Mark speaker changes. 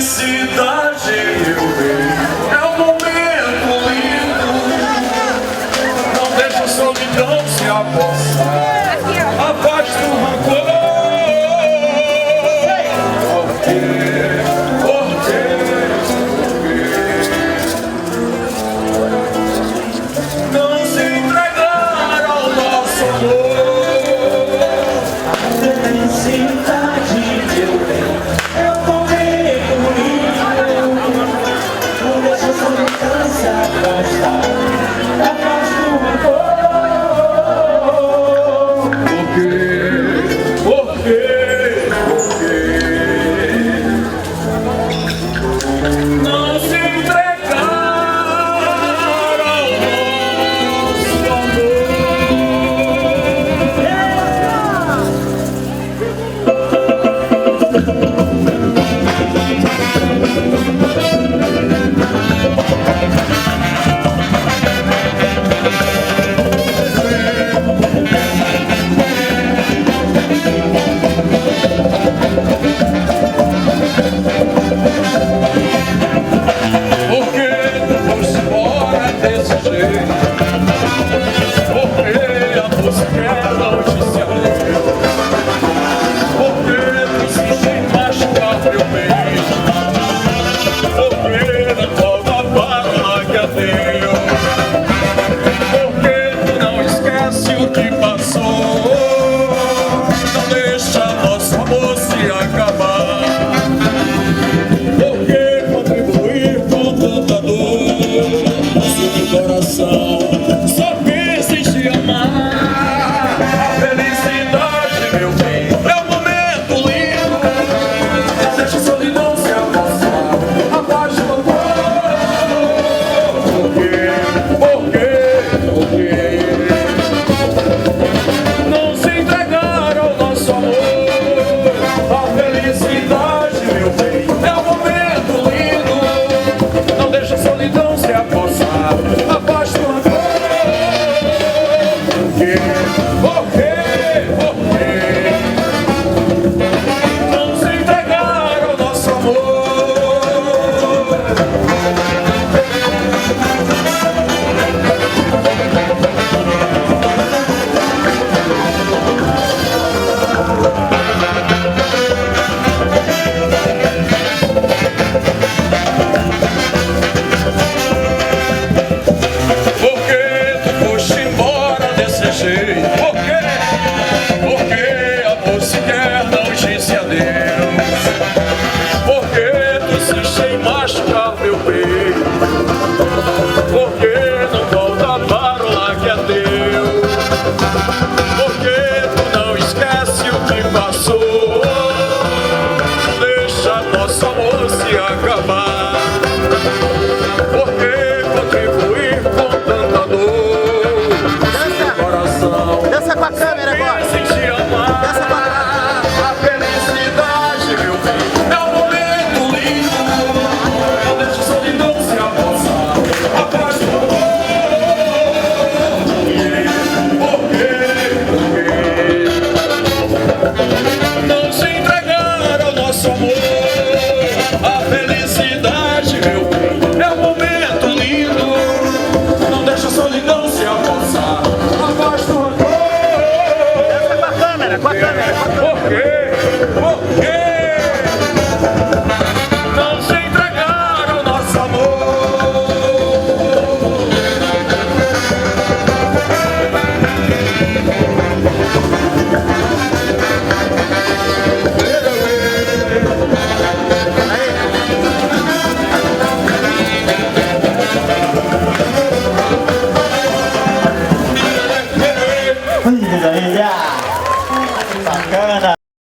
Speaker 1: felicidade, meu bem, é um momento lindo. Não deixa a solidão se apossar, afaste o rancor. Não se entregar ao nosso amor.
Speaker 2: Felicidade, meu bem, é um momento lindo. Não deixa a solidão se afastar, afaste o rancor.
Speaker 1: Por quê? Por quê? Por quê? Não se entregar ao nosso amor. Por que tu foste embora desse jeito? Por que a música não te se abriu? Por que tu insiste em machucar meu peito? Por que não volta para lá que deu? Por que tu não esquece o que passou? Não deixa nosso amor se acabar. Por que contribuir com tanta dor? Se o coração só pensa em te amar. A felicidade, meu bem, é um momento lindo. Não deixa a solidão se apossar, abaixo do amor. Por quê? Por quê? Por quê? Não se entregar ao nosso amor. A felicidade, meu bem, é um momento lindo. Não deixa a solidão se apossar, abaixo do amor. Por quê? Por quê? Por quê? Não se entregar ao nosso amor. Por que tu foste embora desse jeito? Por quê? Porque a música não disse adeus. Por que tu insiste em machucar meu peito? Por que não volta para o lar que é teu? Por que tu não esquece o que passou? Deixa nosso amor se acabar. Por que contribuir com tanta dor? Seu coração
Speaker 3: Dança com a câmera agora.
Speaker 1: pensa em te amar.
Speaker 3: Dança com a câmera.
Speaker 1: A felicidade, meu bem, é um momento lindo. Não deixa a solidão se apossar, abaixo do amor. Por quê? Por quê? Não se entregar ao nosso amor.